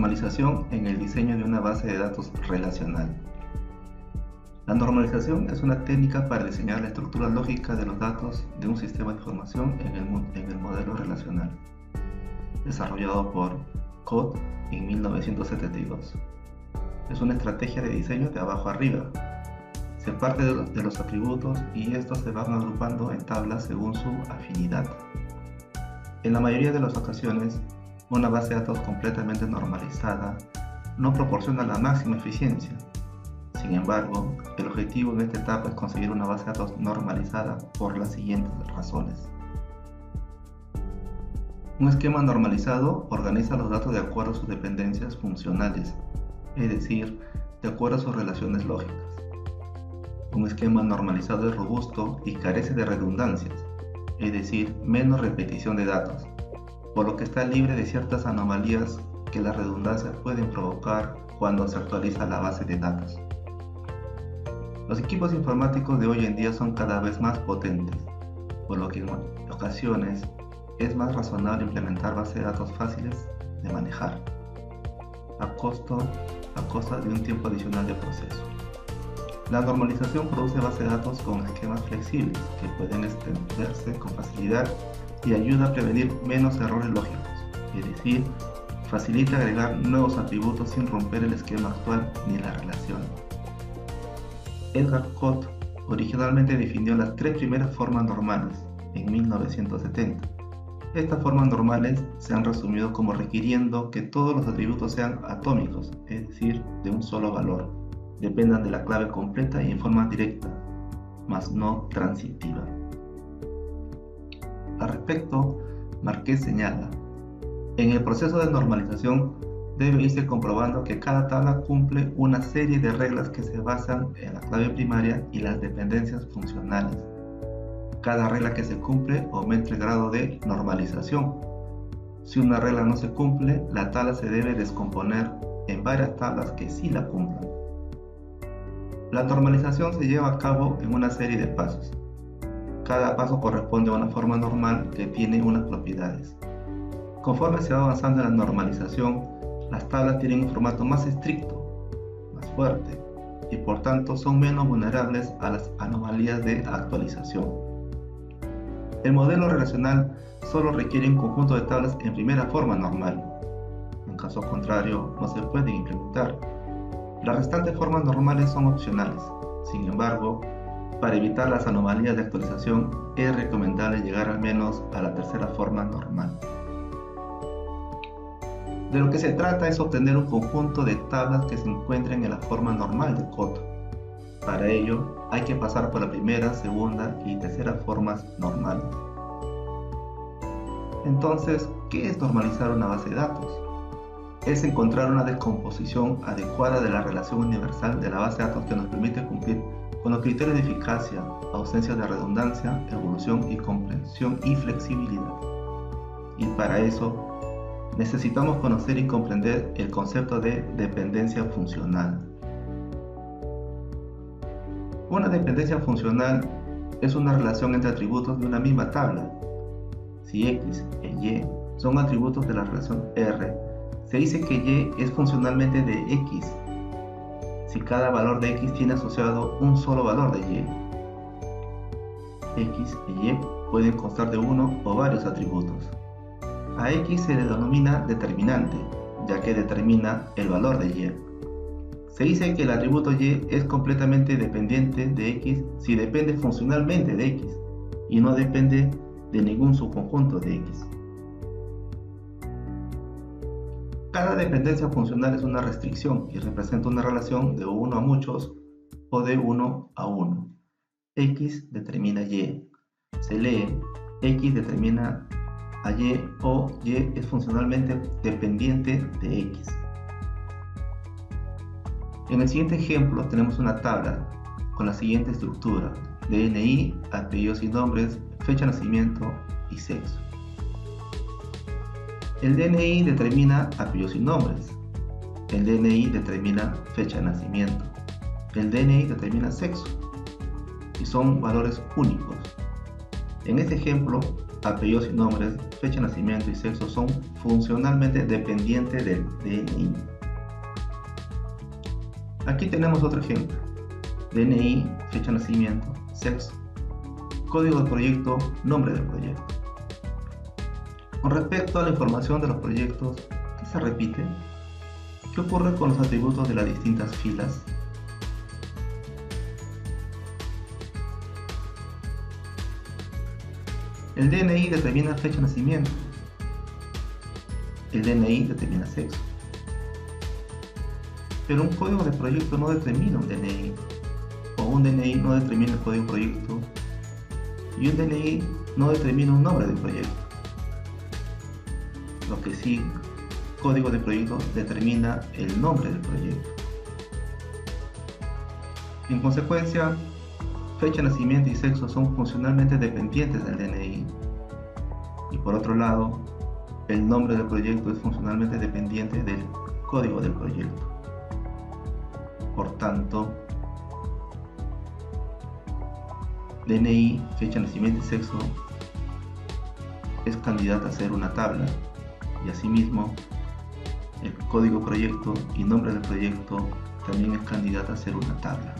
Normalización en el diseño de una base de datos relacional. La normalización es una técnica para diseñar la estructura lógica de los datos de un sistema de información en el modelo relacional, desarrollado por Codd en 1972. Es una estrategia de diseño de abajo arriba. Se parte de los atributos y estos se van agrupando en tablas según su afinidad. En la mayoría de las ocasiones, una base de datos completamente normalizada no proporciona la máxima eficiencia. Sin embargo, el objetivo en esta etapa es conseguir una base de datos normalizada por las siguientes razones. Un esquema normalizado organiza los datos de acuerdo a sus dependencias funcionales, es decir, de acuerdo a sus relaciones lógicas. Un esquema normalizado es robusto y carece de redundancias, es decir, menos repetición de datos, por lo que está libre de ciertas anomalías que las redundancias pueden provocar cuando se actualiza la base de datos. Los equipos informáticos de hoy en día son cada vez más potentes, por lo que en ocasiones es más razonable implementar bases de datos fáciles de manejar, a costa de un tiempo adicional de proceso. La normalización produce bases de datos con esquemas flexibles que pueden extenderse con facilidad y ayuda a prevenir menos errores lógicos, es decir, facilita agregar nuevos atributos sin romper el esquema actual ni la relación. Edgar Codd originalmente definió las tres primeras formas normales en 1970. Estas formas normales se han resumido como requiriendo que todos los atributos sean atómicos, es decir, de un solo valor, dependan de la clave completa y en forma directa, mas no transitiva. Al respecto, Marquez señala: en el proceso de normalización debe irse comprobando que cada tabla cumple una serie de reglas que se basan en la clave primaria y las dependencias funcionales. Cada regla que se cumple aumenta el grado de normalización. Si una regla no se cumple, la tabla se debe descomponer en varias tablas que sí la cumplan. La normalización se lleva a cabo en una serie de pasos. Cada paso corresponde a una forma normal que tiene unas propiedades. Conforme se va avanzando en la normalización, las tablas tienen un formato más estricto, más fuerte, y por tanto son menos vulnerables a las anomalías de actualización. El modelo relacional solo requiere un conjunto de tablas en primera forma normal. En caso contrario, no se pueden implementar. Las restantes formas normales son opcionales. Sin embargo, para evitar las anomalías de actualización, es recomendable llegar al menos a la tercera forma normal. De lo que se trata es obtener un conjunto de tablas que se encuentren en la forma normal de Codd. Para ello, hay que pasar por la primera, segunda y tercera formas normales. Entonces, ¿qué es normalizar una base de datos? Es encontrar una descomposición adecuada de la relación universal de la base de datos que nos permite cumplir con los criterios de eficacia, ausencia de redundancia, evolución y comprensión y flexibilidad. Y para eso, necesitamos conocer y comprender el concepto de dependencia funcional. Una dependencia funcional es una relación entre atributos de una misma tabla. Si X e Y son atributos de la relación R, se dice que Y es funcionalmente de X si cada valor de X tiene asociado un solo valor de Y. X e Y pueden constar de uno o varios atributos. A X se le denomina determinante, ya que determina el valor de Y. Se dice que el atributo Y es completamente dependiente de X si depende funcionalmente de X y no depende de ningún subconjunto de X. Cada dependencia funcional es una restricción y representa una relación de uno a muchos o de uno a uno. X determina Y. Se lee X determina a Y o Y es funcionalmente dependiente de X. En el siguiente ejemplo tenemos una tabla con la siguiente estructura: DNI, apellidos y nombres, fecha de nacimiento y sexo. El DNI determina apellidos y nombres. El DNI determina fecha de nacimiento. El DNI determina sexo. Y son valores únicos. En este ejemplo, apellidos y nombres, fecha de nacimiento y sexo son funcionalmente dependientes del DNI. Aquí tenemos otro ejemplo: DNI, fecha de nacimiento, sexo, código de proyecto, nombre del proyecto. Con respecto a la información de los proyectos, ¿qué se repite? ¿Qué ocurre con los atributos de las distintas filas? El DNI determina fecha de nacimiento. El DNI determina sexo. Pero un código de proyecto no determina un DNI. O un DNI no determina el código de proyecto. Y un DNI no determina un nombre del proyecto. Lo que sí, código de proyecto determina el nombre del proyecto. En consecuencia, fecha de nacimiento y sexo son funcionalmente dependientes del DNI. Y por otro lado, el nombre del proyecto es funcionalmente dependiente del código del proyecto. Por tanto, DNI, fecha de nacimiento y sexo es candidata a ser una tabla, y asimismo el código proyecto y nombre del proyecto también es candidata a ser una tabla.